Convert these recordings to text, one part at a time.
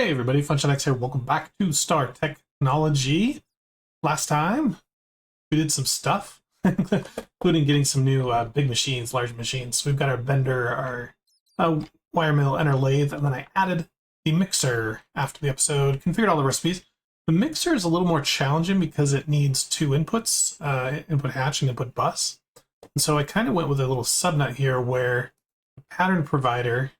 Hey everybody, FunshineX here. Welcome back to Star Technology. Last time, we did some stuff, including getting some new big machines, large machines. We've got our bender, our wire mill, and our lathe, and then I added the mixer after the episode, configured all the recipes. The mixer is a little more challenging because it needs two inputs, input hatch and input bus. And so I kind of went with a little subnet here where the pattern provider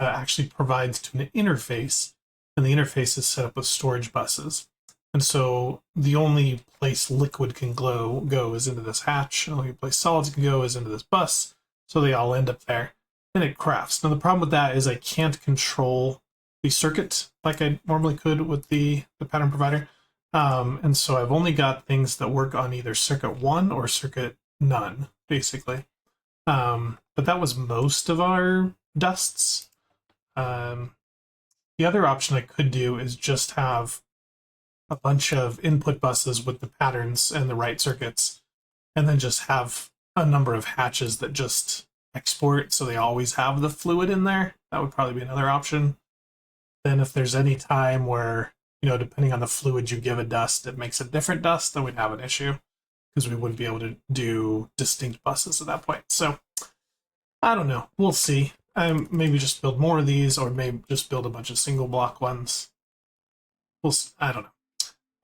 actually provides to an interface, and the interface is set up with storage buses. And so the only place liquid can go is into this hatch. The only place solids can go is into this bus. So they all end up there. And it crafts. Now the problem with that is I can't control the circuit like I normally could with the pattern provider. And so I've only got things that work on either circuit 1 or circuit none, basically. But that was most of our dusts. The other option I could do is just have a bunch of input buses with the patterns and the right circuits, and then just have a number of hatches that just export so they always have the fluid in there. That would probably be another option. Then if there's any time where, depending on the fluid you give a dust, it makes a different dust, then we'd have an issue because we wouldn't be able to do distinct buses at that point. So I don't know. We'll see. Maybe just build more of these, or maybe just build a bunch of single block ones. I don't know.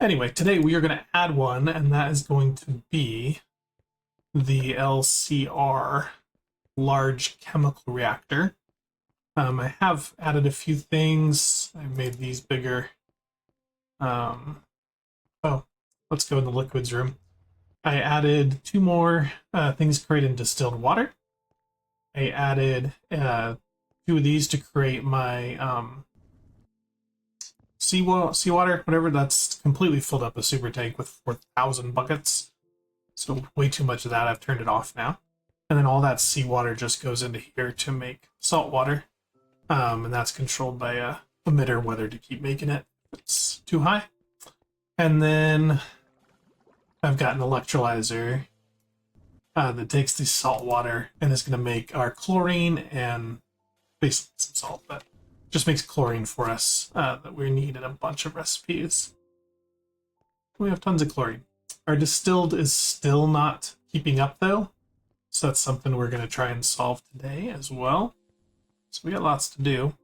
Anyway, today we are going to add one, and that is going to be the LCR, Large Chemical Reactor. I have added a few things. I made these bigger. Let's go in the liquids room. I added two more things created in distilled water. I added two of these to create my seawater, whatever. That's completely filled up a super tank with 4,000 buckets. So way too much of that. I've turned it off now. And then all that seawater just goes into here to make salt water. And that's controlled by a emitter whether to keep making it if it's too high. And then I've got an electrolyzer that takes the salt water and is going to make our chlorine and basically some salt, but just makes chlorine for us that we need in a bunch of recipes. We have tons of chlorine. Our distilled is still not keeping up though, so that's something we're going to try and solve today as well. So we got lots to do.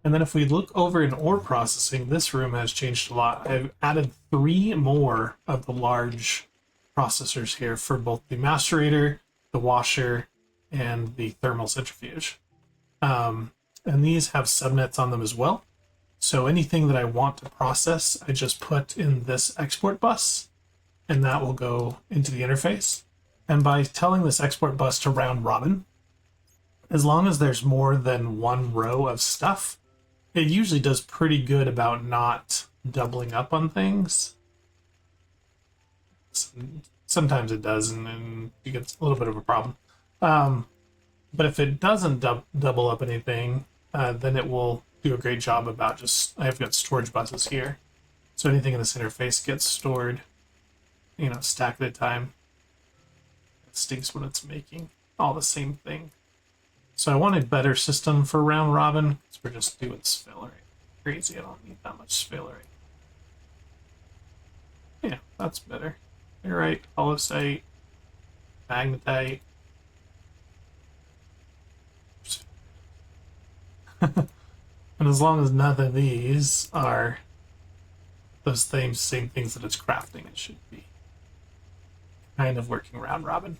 And then if we look over in ore processing, this room has changed a lot. I've added 3 more of the large processors here for both the macerator, the washer, and the thermal centrifuge. And these have subnets on them as well. So anything that I want to process, I just put in this export bus, and that will go into the interface. And by telling this export bus to round robin, as long as there's more than one row of stuff, it usually does pretty good about not doubling up on things. Sometimes it does, and you get a little bit of a problem. But if it doesn't double up anything, then it will do a great job about just, I've got storage buses here. So anything in this interface gets stored, stack at a time. It stinks when it's making all the same thing. So I want a better system for round robin, because we're just doing sphalerite. Crazy, I don't need that much sphalerite. Yeah, that's better. Pyrite, polysite, magnetite. And as long as none of these are those same things that it's crafting, it should be kind of working round robin.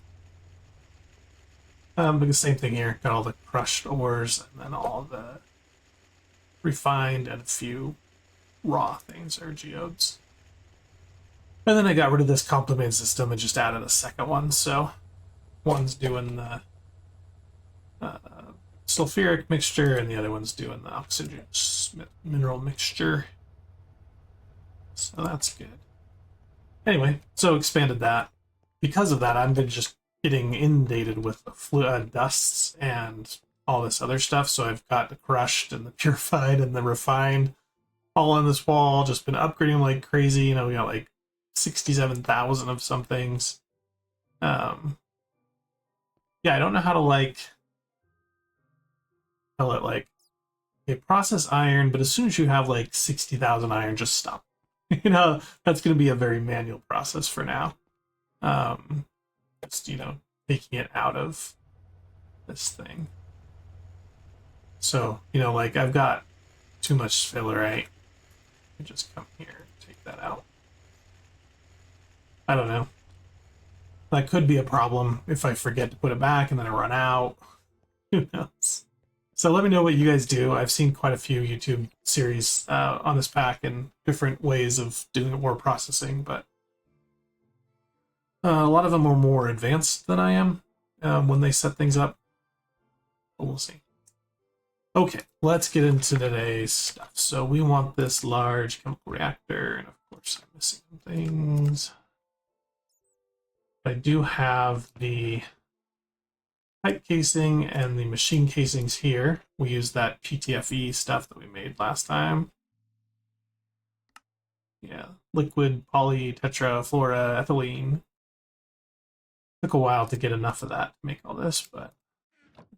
But the same thing here, got all the crushed ores and then all the refined and a few raw things or geodes. And then I got rid of this complement system and just added a second one. So one's doing the sulfuric mixture and the other one's doing the oxygen mineral mixture. So that's good. Anyway, so expanded that. Because of that, I'm just getting inundated with dusts and all this other stuff. So I've got the crushed and the purified and the refined all on this wall. Just been upgrading like crazy. We got like 67,000 of some things. Yeah, I don't know how to tell it Okay, process iron, but as soon as you have like 60,000 iron, just stop. You know, that's going to be a very manual process for now. Just, taking it out of this thing. So, like I've got too much sphalerite. I just come here and take that out. I don't know. That could be a problem if I forget to put it back and then I run out. Who knows? So let me know what you guys do. I've seen quite a few YouTube series on this pack and different ways of doing ore processing, but a lot of them are more advanced than I am when they set things up. But we'll see. Okay, let's get into today's stuff. So we want this large chemical reactor, and of course I'm missing some things. I do have the pipe casing and the machine casings here. We used that PTFE stuff that we made last time. Yeah, liquid poly tetrafluoroethylene. Took a while to get enough of that to make all this, but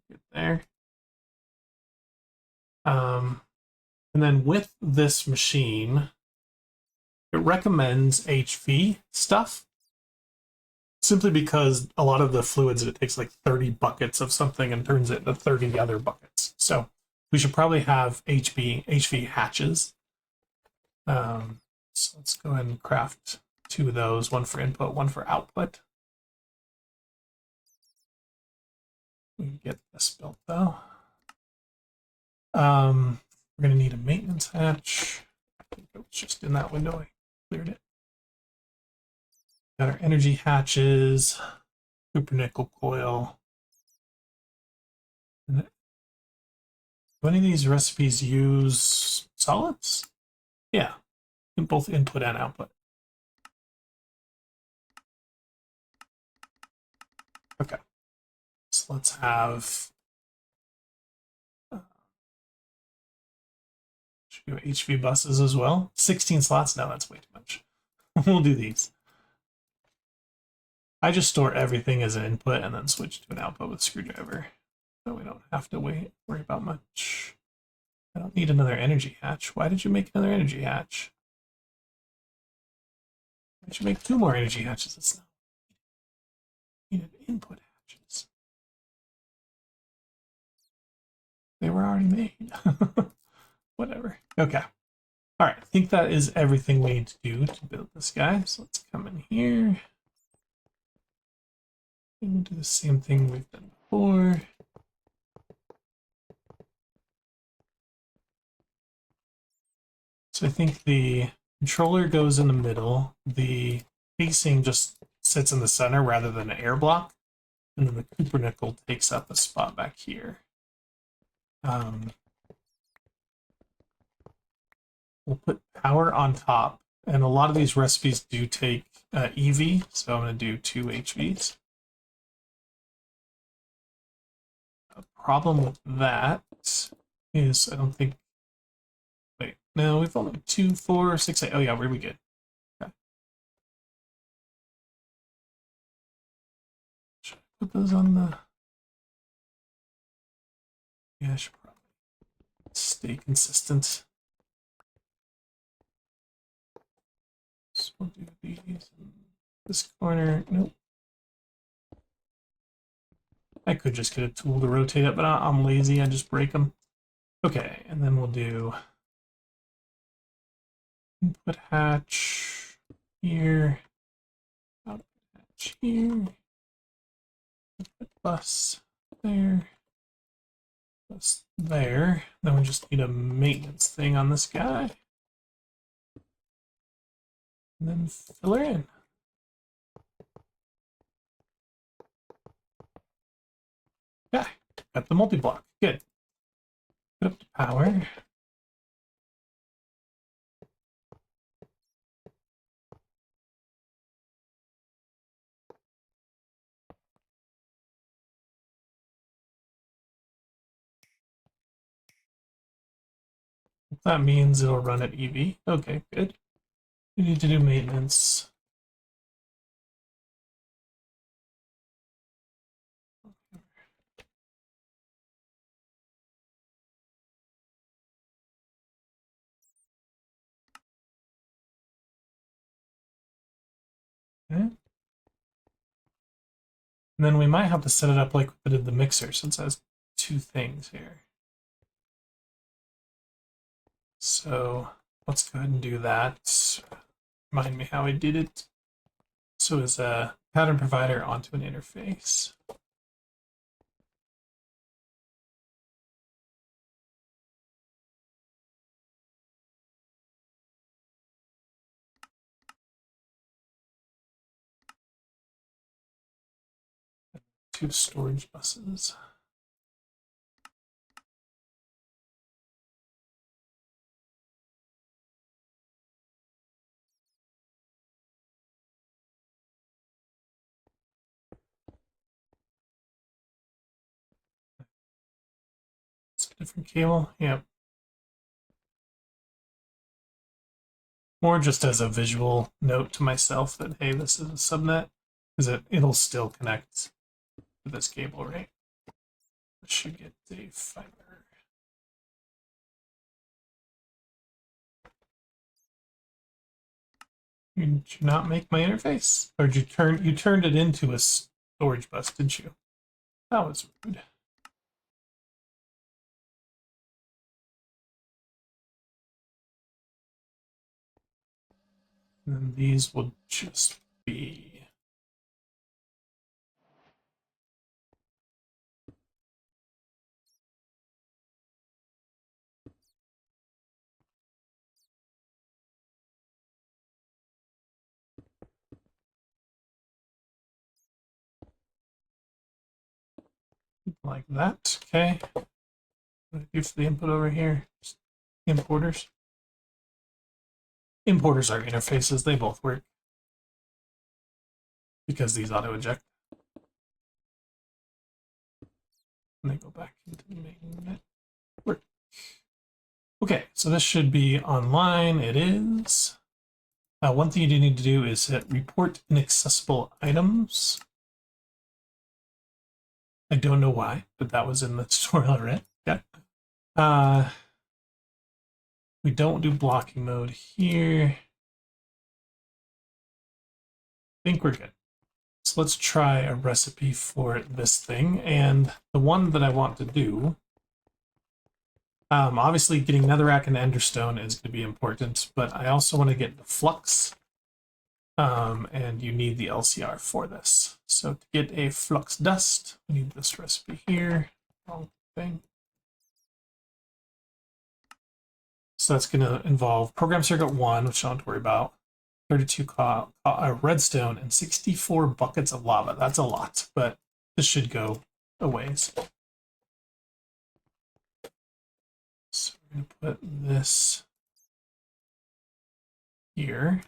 get there. And then with this machine, it recommends HV stuff simply because a lot of the fluids, it takes like 30 buckets of something and turns it into 30 other buckets. So we should probably have HV hatches. So let's go ahead and craft 2 of those, one for input, one for output. We can get this built though. We're going to need a maintenance hatch. I think it was just in that window. I cleared it. Got our energy hatches, super nickel coil. And do any of these recipes use solids? Yeah, in both input and output. Okay, so let's have should we do HV buses as well. 16 slots? No, that's way too much. We'll do these. I just store everything as an input and then switch to an output with screwdriver. So we don't have to worry about much. I don't need another energy hatch. Why did you make another energy hatch? I should make 2 more energy hatches. It's not needed input hatches. They were already made. Whatever. Okay. All right. I think that is everything we need to do to build this guy. So let's come in here. And we'll do the same thing we've done before. So I think the controller goes in the middle. The casing just sits in the center rather than an air block. And then the cupronickel takes up a spot back here. We'll put power on top. And a lot of these recipes do take EV, so I'm going to do 2 HVs. A problem with that is I don't think... Wait, no, we've only 2, 4, 6, 8. Oh yeah, we're good. Okay. Should I put those on the... Yeah, I should probably stay consistent. So we'll do these in this corner. Nope. I could just get a tool to rotate it, but I'm lazy. I just break them. Okay, and then we'll do input hatch here, output hatch here, input bus there, bus there. Then we just need a maintenance thing on this guy. And then fill her in. Okay, got the multi-block. Good. Put up the power. That means it'll run at EV. Okay, good. We need to do maintenance. Okay. And then we might have to set it up like we did the mixer, since it has two things here. So let's go ahead and do that. Remind me how I did it. So as a pattern provider onto an interface. Two storage buses. It's a different cable. Yep. More just as a visual note to myself that, hey, this is a subnet, because it'll still connect to this cable, right? It should get the fiber. Did you not make my interface? Or did you turned it into a storage bus, didn't you? That was rude. And then these will just be like that. Okay. What do I do for the input over here? Just importers. Importers are interfaces. They both work because these auto eject. And they go back into the main network. Okay, so this should be online. It is. One thing you need to do is hit report inaccessible items. I don't know why, but that was in the tutorial I read. Yeah. We don't do blocking mode here. I think we're good. So let's try a recipe for this thing. And the one that I want to do, obviously getting netherrack and enderstone is going to be important, but I also want to get the flux. And you need the LCR for this. So to get a flux dust, we need this recipe here. Wrong thing. So that's going to involve program circuit 1, which I don't have to worry about, 32 redstone, and 64 buckets of lava. That's a lot, but this should go a ways. So we're going to put this here.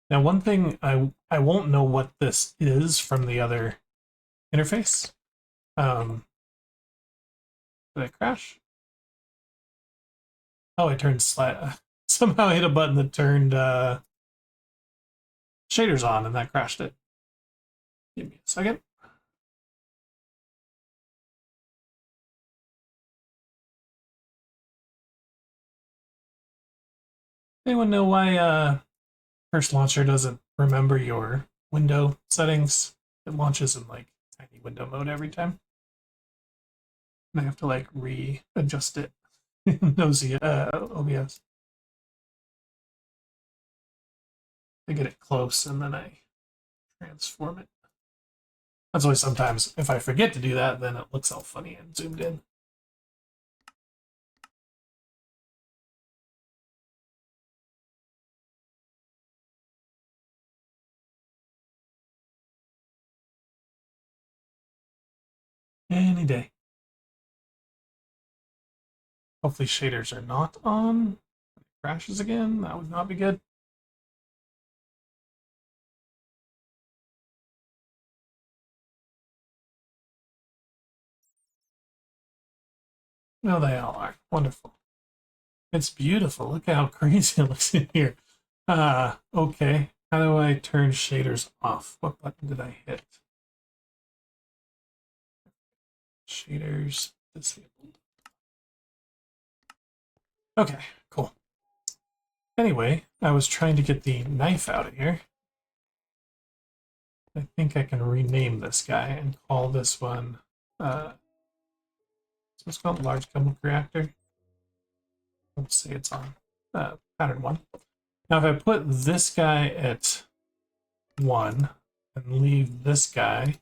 Now, one thing I won't know what this is from the other interface. Did I crash? Oh, I turned somehow I hit a button that turned shaders on, and that crashed it. Give me a second. Anyone know why First Launcher doesn't remember your window settings? It launches in like tiny window mode every time. And I have to like readjust it in OBS. I get it close and then I transform it. That's why sometimes if I forget to do that, then it looks all funny and zoomed in. Any day. Hopefully shaders are not on. If it crashes again, that would not be good. No, they all are. Wonderful. It's beautiful. Look how crazy it looks in here. Okay. How do I turn shaders off? What button did I hit? Shaders disabled. Okay, cool. Anyway, I was trying to get the knife out of here. I think I can rename this guy and call this one, what's called large chemical reactor. Let's say it's on pattern 1. Now if I put this guy at 1 and leave this guy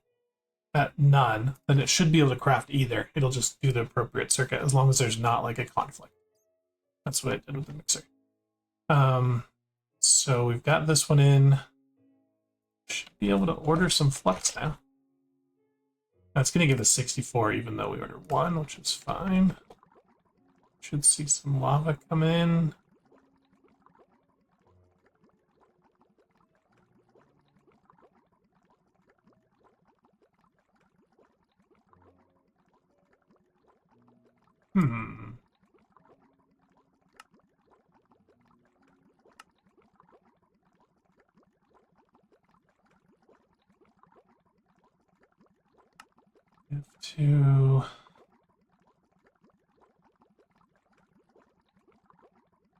at none, then it should be able to craft either. It'll just do the appropriate circuit as long as there's not like a conflict. That's what I did with the mixer. So we've got this one in. Should be able to order some flux now. That's going to give us 64 even though we ordered 1, which is fine. Should see some lava come in. Have to...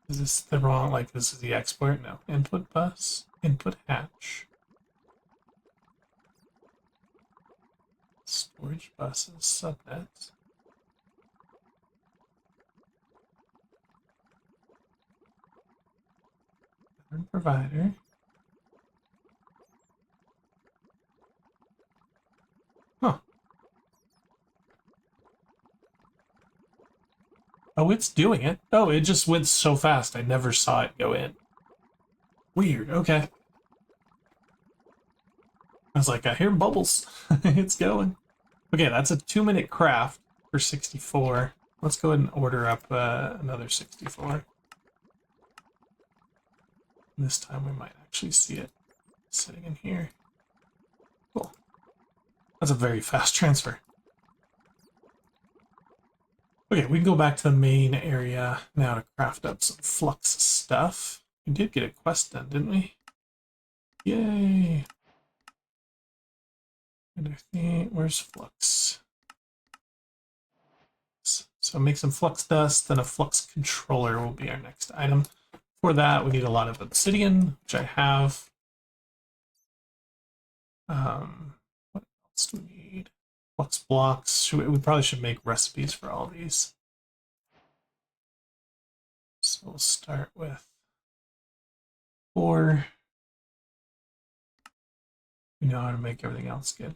Is this the wrong, like this is the export? No. Input bus, input hatch. Storage buses, subnets. Pattern provider. Huh. Oh, it's doing it. Oh, it just went so fast. I never saw it go in. Weird. Okay. I was like, I hear bubbles. It's going. Okay, that's a 2-minute craft for 64. Let's go ahead and order up another 64. This time we might actually see it sitting in here. Cool. That's a very fast transfer. Okay, we can go back to the main area now to craft up some flux stuff. We did get a quest done, didn't we? Yay! And I think, where's flux? So make some flux dust, then a flux controller will be our next item. For that, we need a lot of obsidian, which I have. What else do we need? Flux blocks. We probably should make recipes for all these. So we'll start with 4. We know how to make everything else good.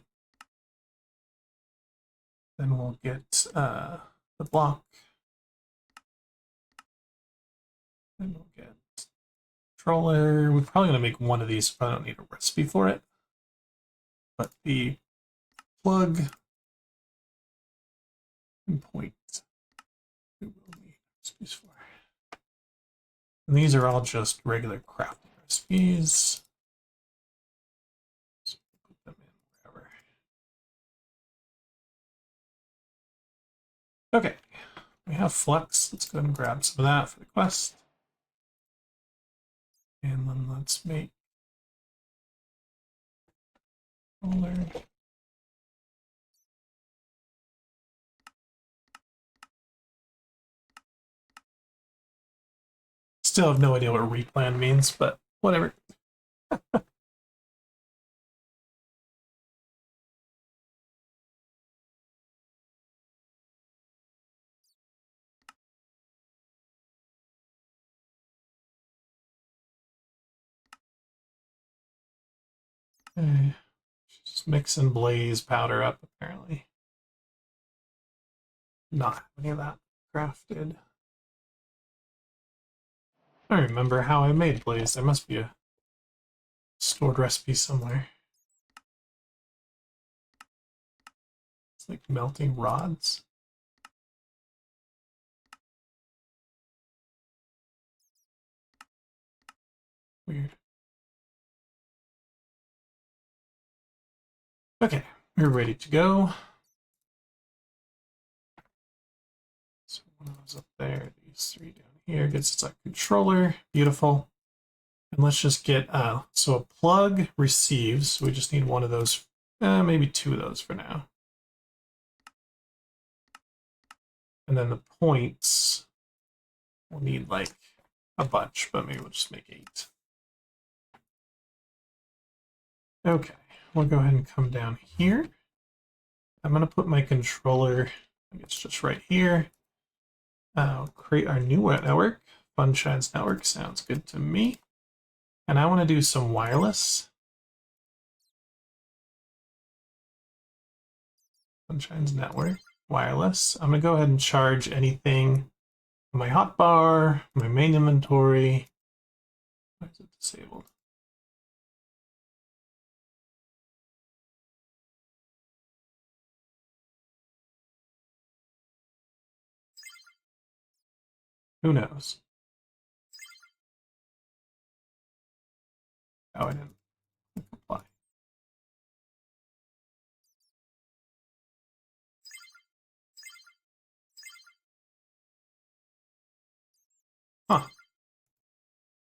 Then we'll get the block. Then we'll get controller. We're probably going to make one of these, so probably don't need a recipe for it. But the plug and point we will need recipes for. And these are all just regular crafting recipes. So put them in wherever. Okay, we have flux. Let's go ahead and grab some of that for the quest. And then let's make roller. Still have no idea what replan means, but whatever. Okay. Just mix and blaze powder up, apparently. Not have any of that crafted. I remember how I made blaze. There must be a stored recipe somewhere. It's like melting rods. Weird. Okay, we're ready to go. So one of those up there, these 3 down here gets its controller. Beautiful. And let's just get, so a plug receives. We just need one of those, maybe 2 of those for now. And then the points, we'll need like a bunch, but maybe we'll just make 8. Okay, we'll go ahead and come down here. I'm going to put my controller, I guess, just right here. Create our new network. FunshineX network sounds good to me. And I want to do some wireless. FunshineX network, wireless. I'm going to go ahead and charge anything. My hotbar, my main inventory. Why is it disabled? Who knows? Oh, I didn't apply. Huh.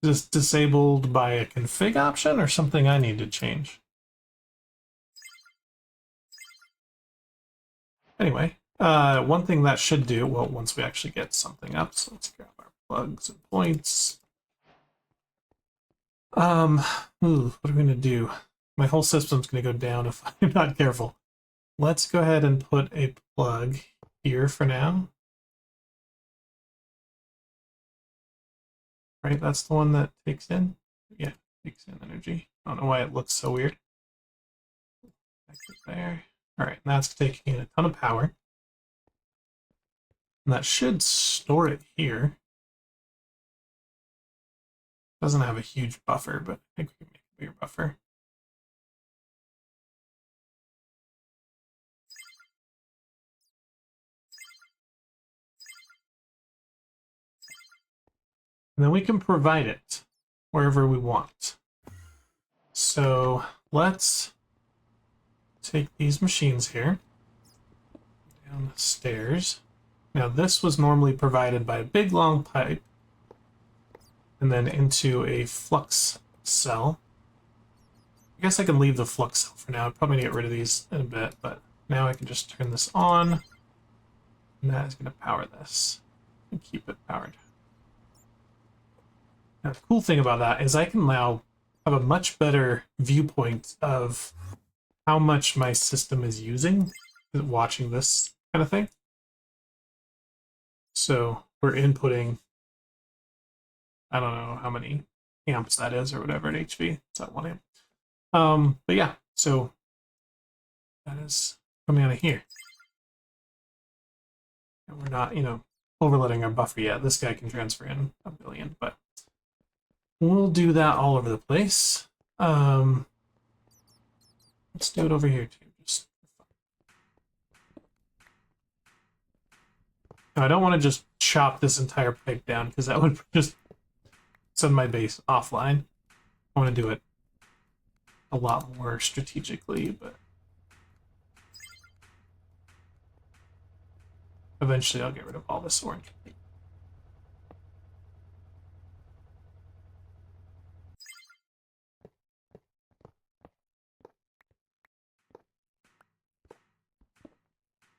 Is this disabled by a config option or something I need to change? Anyway, one thing that should do, well, once we actually get something up, so let's grab our plugs and points. What are we gonna do? My whole system's gonna go down if I'm not careful. Let's go ahead and put a plug here for now. Right, that's the one that takes in. Yeah, takes in energy. I don't know why it looks so weird. There. All right, and that's taking in a ton of power. And that should store it here. Doesn't have a huge buffer, but I think we can make a bigger buffer. And then we can provide it wherever we want. So let's take these machines here, down the stairs. Now this was normally provided by a big long pipe, and then into a flux cell. I guess I can leave the flux cell for now. I'm probably gonna get rid of these in a bit, but now I can just turn this on, and that is gonna power this and keep it powered. Now, the cool thing about that is I can now have a much better viewpoint of how much my system is using, watching this kind of thing. So we're inputting, I don't know how many amps that is or whatever at HV. It's at 1 amp. But yeah, so that is coming out of here. And we're not, overloading our buffer yet. This guy can transfer in 1 billion, but we'll do that all over the place. Let's do it over here too. Now, I don't want to just chop this entire pipe down because that would just send my base offline. I want to do it a lot more strategically, but eventually I'll get rid of all this orange.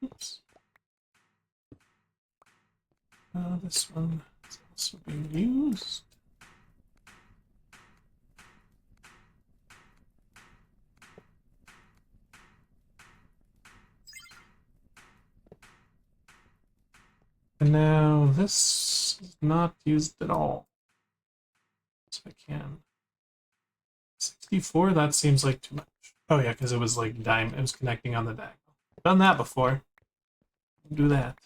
Oops. This one is also being used. And now this is not used at all. So I can. 64, that seems like too much. Oh yeah, because it was like it was connecting on the diagonal. Done that before. Do that.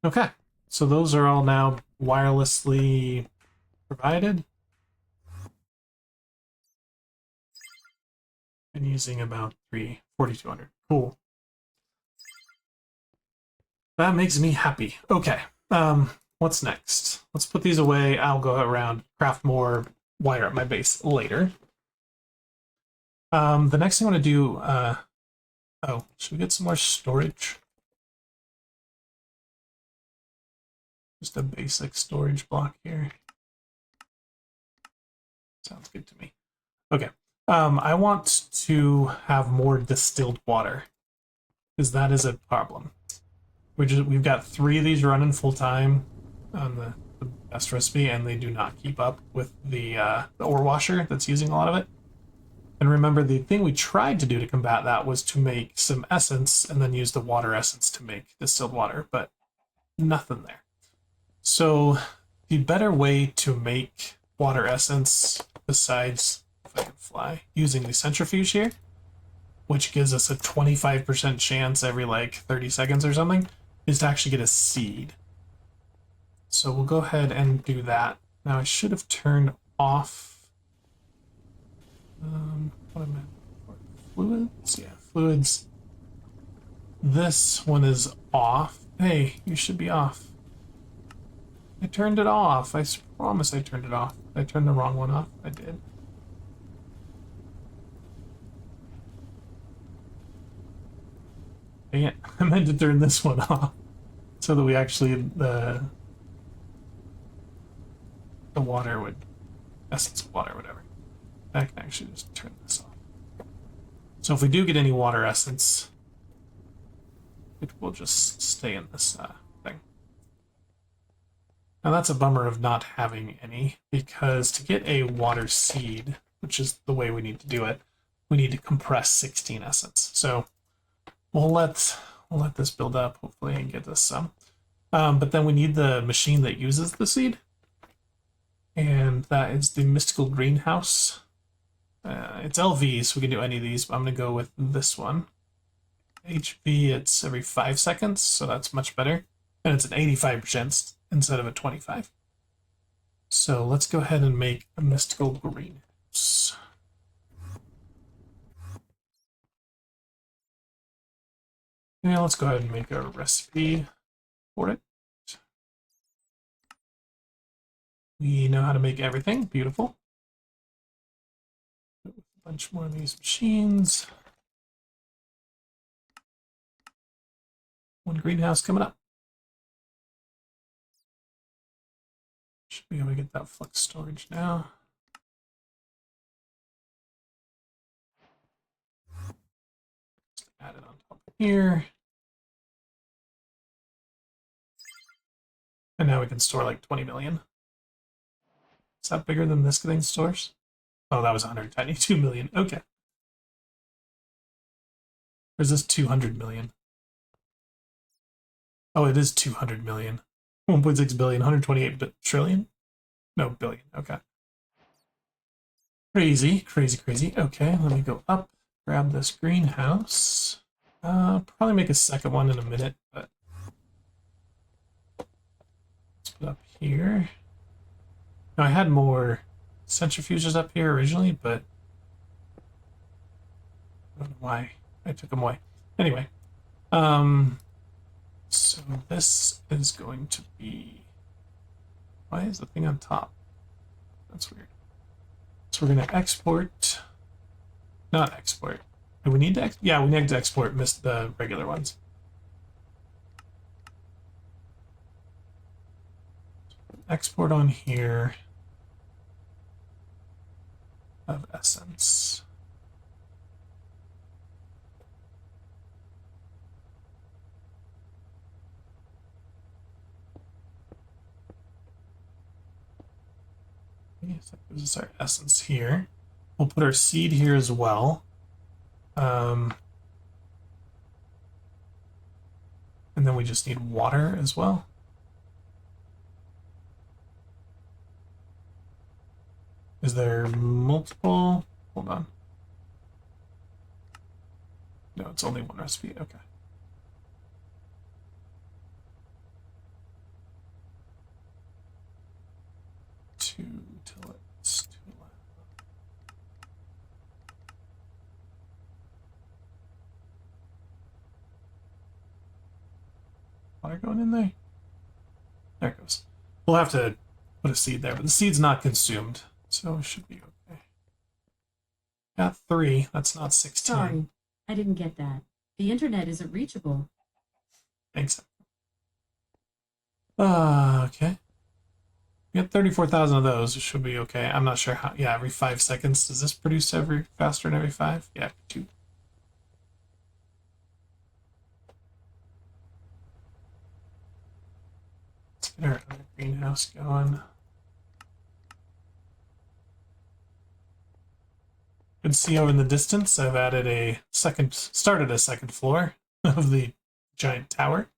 Okay, so those are all now wirelessly provided. And using about 4,200. Cool. That makes me happy. Okay, what's next? Let's put these away. I'll go around, craft more, wire up my base later. The next thing I want to do, oh, should we get some more storage? Just a basic storage block here. Sounds good to me. Okay, I want to have more distilled water, because that is a problem. We've got 3 of these running full time on the best recipe, and they do not keep up with the ore washer that's using a lot of it. And remember, the thing we tried to do to combat that was to make some essence and then use the water essence to make distilled water, but nothing there. So the better way to make water essence, besides, if I can fly, using the centrifuge here, which gives us a 25% chance every like 30 seconds or something, is to actually get a seed. So we'll go ahead and do that. Now I should have turned off what am I for? Fluids? Yeah, fluids. This one is off. Hey, you should be off. I turned it off. I promise I turned it off. I turned the wrong one off. I did. Dang it. I meant to turn this one off so that we actually, the water would, essence of water, whatever. I can actually just turn this off. So if we do get any water essence, it will just stay in this thing. Now that's a bummer of not having any, because to get a water seed, which is the way we need to do it, we need to compress 16 essence. So we'll let this build up, hopefully, and get us some. But then we need the machine that uses the seed, and that is the mystical greenhouse. It's LV, so we can do any of these, but I'm going to go with this one. HV, it's every 5 seconds, so that's much better. And it's an 85% instead of a 25. So let's go ahead and make a mystical greenhouse. Yeah, let's go ahead and make a recipe for it. We know how to make everything. Beautiful. A bunch more of these machines. One greenhouse coming up. Should be able to get that flux storage now. Just add it on top of here. And now we can store like 20 million. Is that bigger than this thing stores? Oh, that was 192 million. Okay. Or is this 200 million? Oh, it is 200 million. 1.6 billion, 128 trillion? No, billion. Okay. Crazy, crazy, crazy. Okay, let me go up, grab this greenhouse. Probably make a second one in a minute, but let's put up here. Now, I had more centrifuges up here originally, but I don't know why I took them away. Anyway, so this is going to be, why is the thing on top? That's weird. So we're going to export, not export. Do we need to, yeah, we need to export the regular ones. Export on here of essence. So this is our essence here. We'll put our seed here as well. And then we just need water as well. Is there multiple? Hold on. No, it's only one recipe. Okay. Two tillets, two left. Water going in there? There it goes. We'll have to put a seed there, but the seed's not consumed, so it should be okay. Got 3. That's not 16. Sorry, I didn't get that. The internet isn't reachable. Thanks. Okay. We got 34,000 of those. It should be okay. I'm not sure how. Yeah, every 5 seconds. Does this produce faster than every 5? Yeah, 2. Let's get our other greenhouse going. can see over in the distance, I've added started a second floor of the giant tower.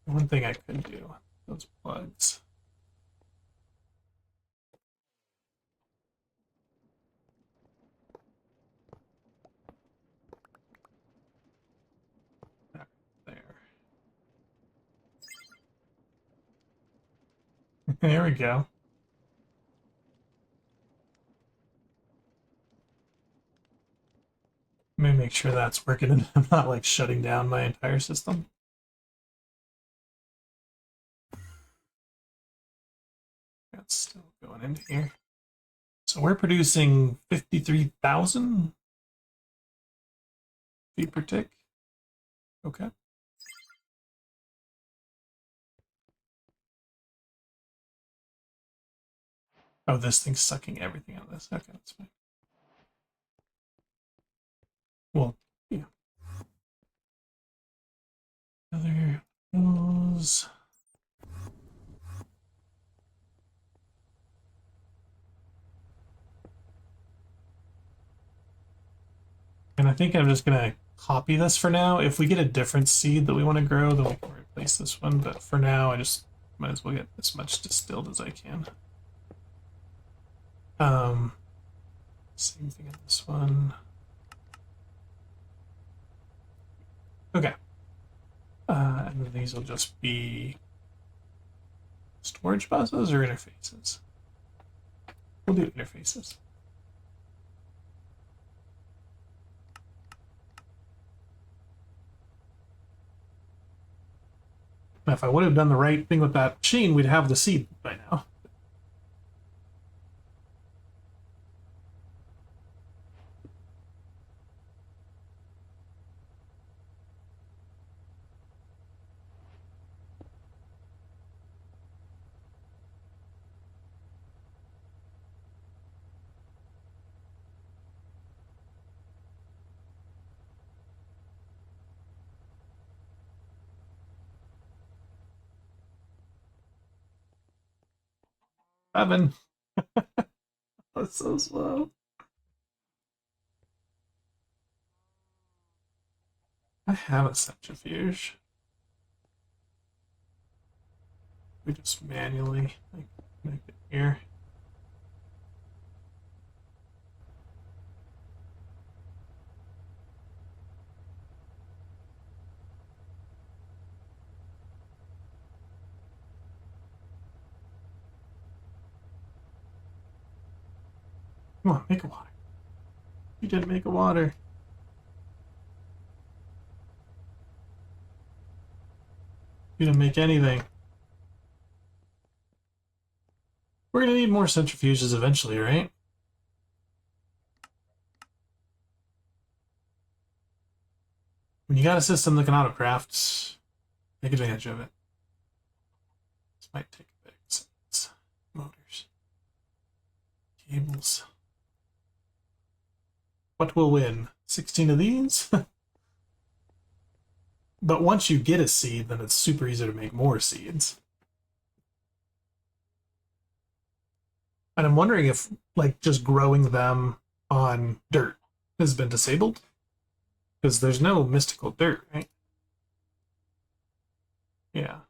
One thing I could do, those plugs. There. There we go. Let me make sure that's working and I'm not like shutting down my entire system. That's still going into here. So we're producing 53,000 feet per tick. Okay. Oh, this thing's sucking everything out of this. Okay, that's fine. Well, yeah. Other those. And I think I'm just gonna copy this for now. If we get a different seed that we want to grow, then we can replace this one. But for now, I just might as well get as much distilled as I can. Same thing on this one. Okay. And then these will just be storage buses or interfaces. We'll do interfaces. Now, if I would have done the right thing with that machine, we'd have the seed by now. Seven. That's so slow. I have a centrifuge. We just manually make it here. Come on, make a water. You didn't make a water. You didn't make anything. We're gonna need more centrifuges eventually, right? When you got a system that can autocraft, take advantage of it. This might take a bit. Motors. Cables. What will win? 16 of these? But once you get a seed, then it's super easy to make more seeds. And I'm wondering if, like, just growing them on dirt has been disabled? Because there's no mystical dirt, right? Yeah.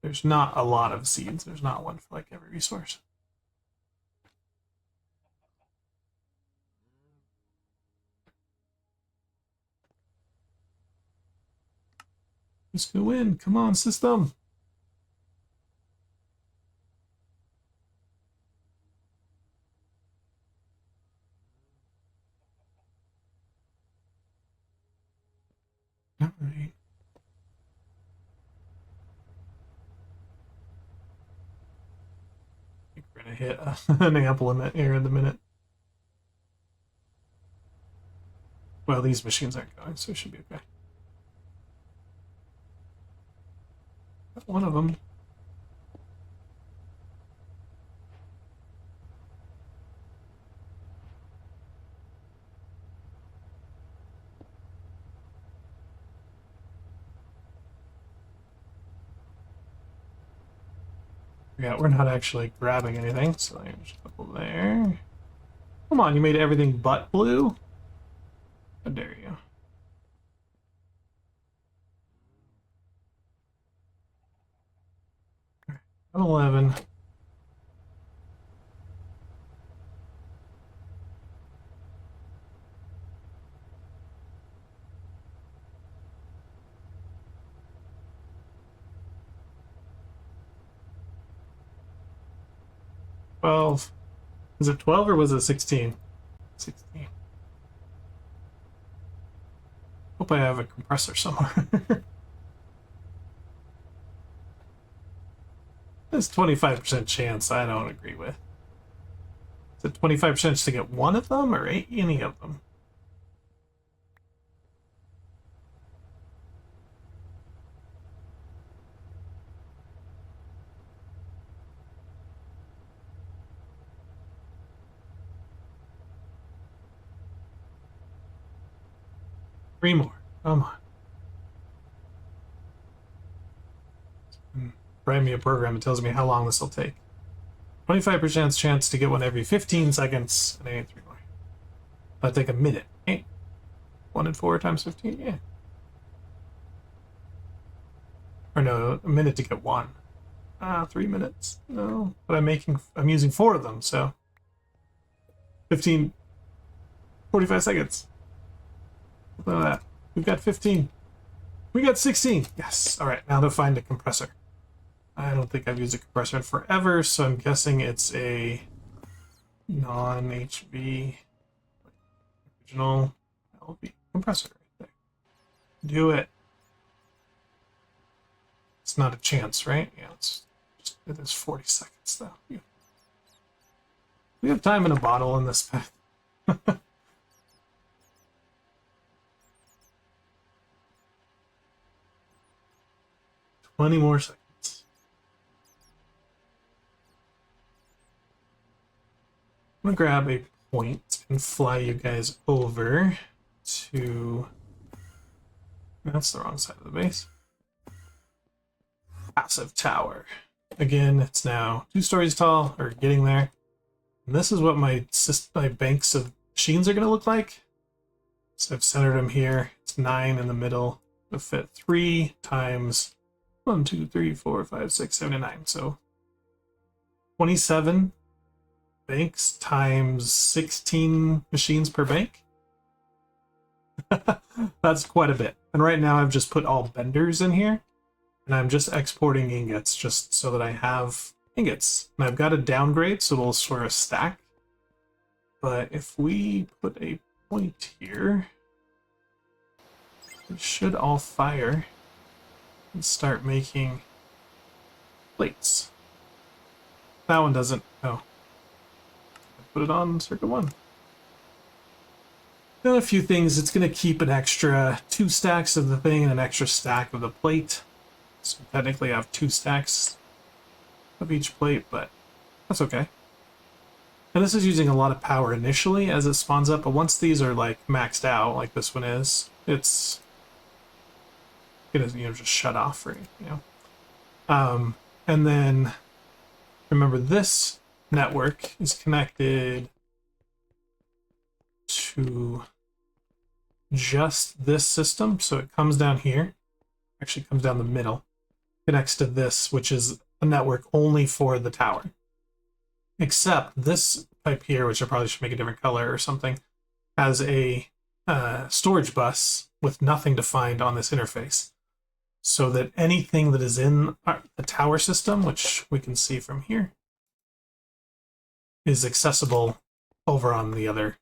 There's not a lot of seeds. There's not one for, like, every resource. Who's gonna win? Come on, system. All right. I think we're gonna hit an amp limit here in a minute. Well, these machines aren't going, so it should be okay. Got one of them. Yeah, we're not actually grabbing anything, so there's a couple there. Come on, you made everything but blue? How dare you? All right, 11. $12. Is it 12 or was it 16? 16. Hope I have a compressor somewhere. This 25% chance I don't agree with. Is it 25% chance to get one of them or any of them? Three more. Come on. Write me a program that tells me how long this will take. 25% chance to get one every 15 seconds, and I need 3 more. That'll take a minute. Hey, 1 and 4 times 15, yeah. Or no, a minute to get one. 3 minutes. No, but I'm using 4 of them, so 15, 45 seconds. Look at that. We've got 15. We got 16. Yes. All right, now to find a compressor. I don't think I've used a compressor in forever, so I'm guessing it's a non-HV original LV compressor right there. Do it. It's not a chance, right? Yeah, it is 40 seconds though. Yeah. We have time in a bottle in this pack. 20 more seconds. I'm gonna grab a point and fly you guys over to... That's the wrong side of the base. Passive tower. Again, it's now 2 stories tall, or getting there. And this is what my banks of machines are gonna look like. So I've centered them here. It's 9 in the middle. It'll fit 3 times 1, 2, 3, 4, 5, 6, 7, and 9. So 27 banks times 16 machines per bank. That's quite a bit. And right now I've just put all benders in here, and I'm just exporting ingots just so that I have ingots. And I've got a downgrade, so it'll sort of stack. But if we put a point here, it should all fire and start making plates. That one doesn't. Oh. Put it on circuit 1. Then a few things. It's going to keep an extra 2 stacks of the thing and an extra stack of the plate. So technically I have 2 stacks of each plate, but that's okay. And this is using a lot of power initially as it spawns up, but once these are like maxed out, like this one is, it's gonna just shut off for and then remember this network is connected to just this system, so it comes down here, actually comes down the middle, connects to this, which is a network only for the tower. Except this pipe here, which I probably should make a different color or something, has a storage bus with nothing to find on this interface. So that anything that is in the tower system, which we can see from here, is accessible over on the other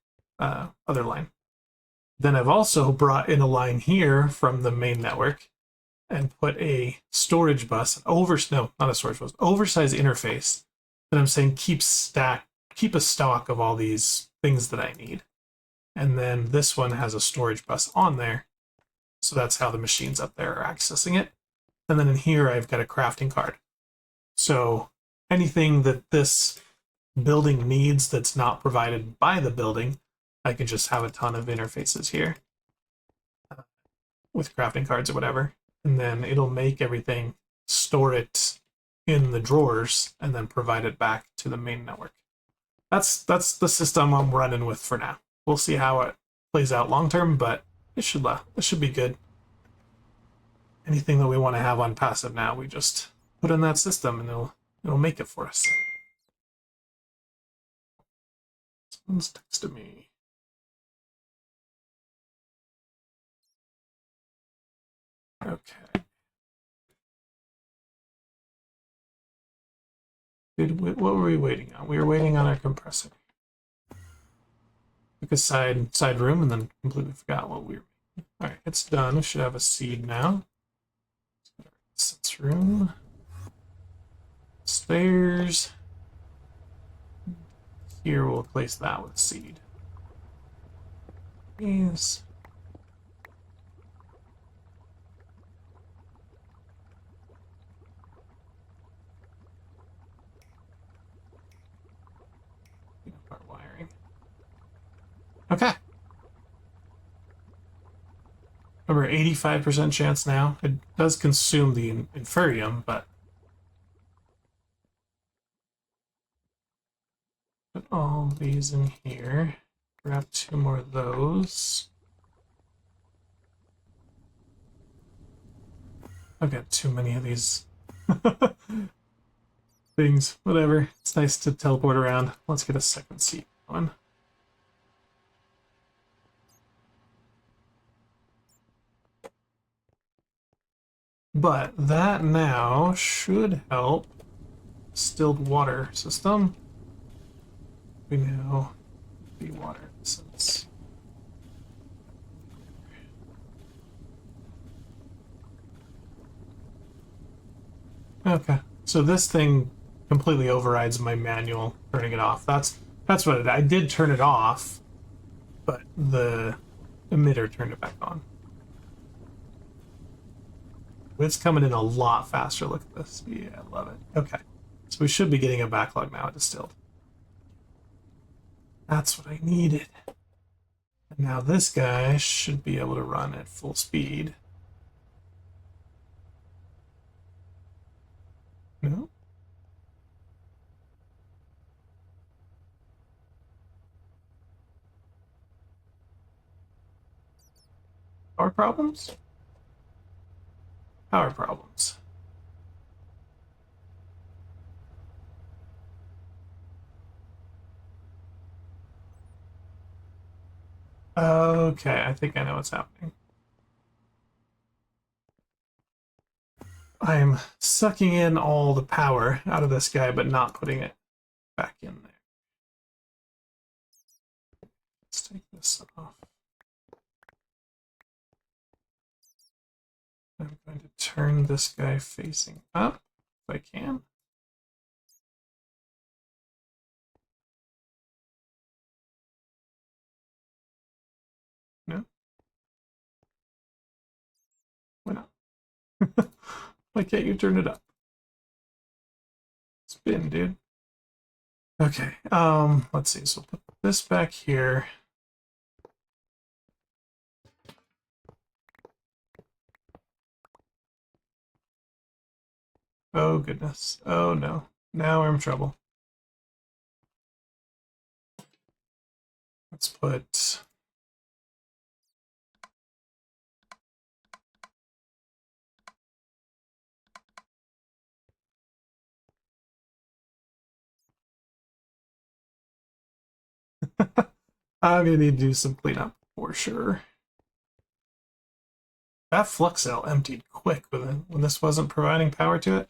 line. Then I've also brought in a line here from the main network and put a storage bus, not a storage bus, oversized interface that I'm saying keep a stock of all these things that I need. And then this one has a storage bus on there. So that's how the machines up there are accessing it. And then in here, I've got a crafting card. So anything that this building needs that's not provided by the building, I can just have a ton of interfaces here with crafting cards or whatever. And then it'll make everything, store it in the drawers and then provide it back to the main network. That's the system I'm running with for now. We'll see how it plays out long term, but it should be good. Anything that we want to have on passive now, we just put in that system and it'll make it for us. Someone's texted me. Okay. What were we waiting on? We were waiting on our compressor. Took a side room and then completely forgot what we were. All right, it's done. We should have a seed now. Sense room. Stairs. Here we'll place that with seed. Yes. Our wiring. Okay. Over 85% chance now. It does consume the inferium, but put all these in here. Grab 2 more of those. I've got too many of these things. Whatever. It's nice to teleport around. Let's get a second seat going. But that now should help distilled water system. We now be water essence. Okay, so this thing completely overrides my manual turning it off. That's what it, I did turn it off, but the emitter turned it back on. It's coming in a lot faster. Look at this. Yeah, I love it. Okay, so we should be getting a backlog now at distilled. That's what I needed. And now this guy should be able to run at full speed. No? Power problems? Power problems. Okay, I think I know what's happening. I'm sucking in all the power out of this guy, but not putting it back in there. Let's take this off. I'm going to turn this guy facing up if I can. No? Why not? Why can't you turn it up? Spin, dude. Okay, let's see. So put this back here. Oh, goodness. Oh, no. Now we're in trouble. Let's put... I'm going to need to do some cleanup for sure. That flux cell emptied quick when this wasn't providing power to it.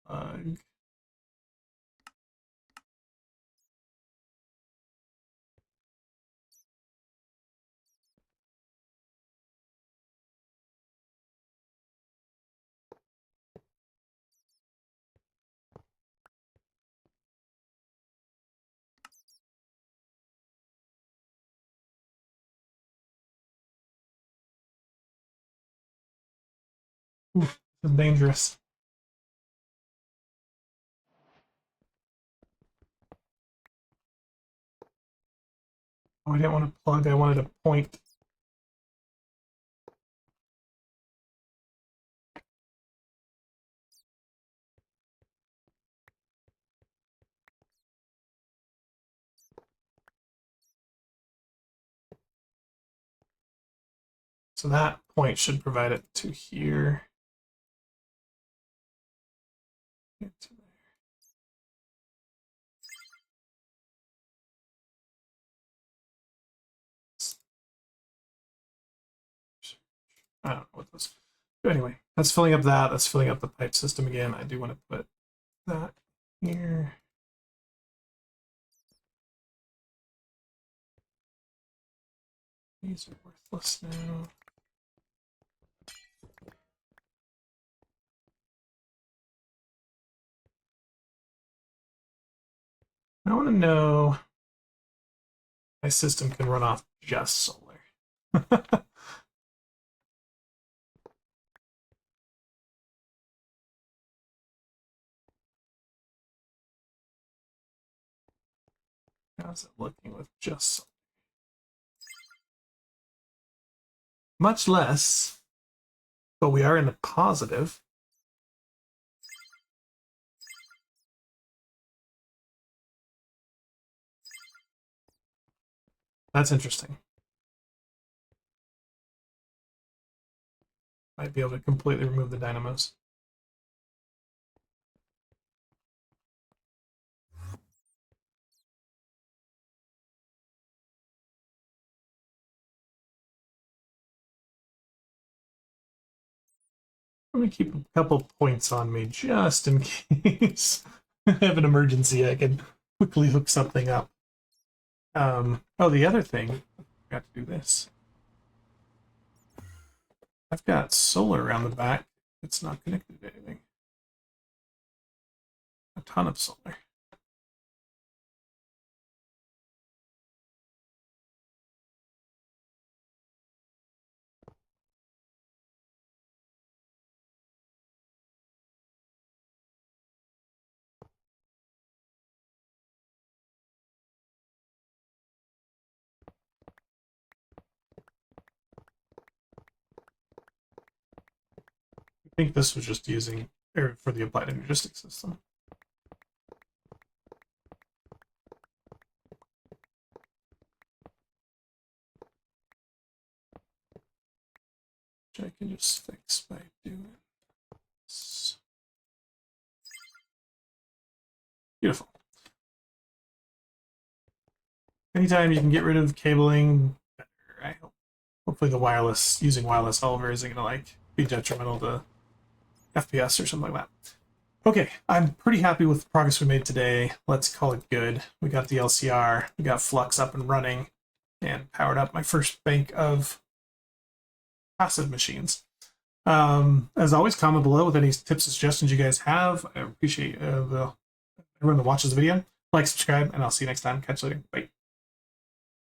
Plug. Ooh, this is dangerous. Oh, I didn't want to plug, I wanted to point. So that point should provide it to here. Get to there. I don't know what this. But anyway, that's filling up that. That's filling up the pipe system again. I do want to put that here. These are worthless now. I want to know my system can run off just solar. How's it looking with just solar? Much less, but we are in the positive. That's interesting. Might be able to completely remove the dynamos. I'm going to keep a couple points on me just in case I have an emergency. I can quickly hook something up. Oh, the other thing, I forgot to do this. I've got solar around the back. It's not connected to anything. A ton of solar. I think this was just using for the applied energistic system. Which I can just fix by doing this. Beautiful. Anytime you can get rid of cabling, better, I hope. Hopefully the wireless, using wireless however, isn't going to like be detrimental to FPS or something like that. Okay, I'm pretty happy with the progress we made today. Let's call it good. We got the LCR, we got Flux up and running, and powered up my first bank of passive machines. As always, comment below with any tips and suggestions you guys have. I appreciate everyone that watches the video. Like, subscribe, and I'll see you next time. Catch you later. Bye.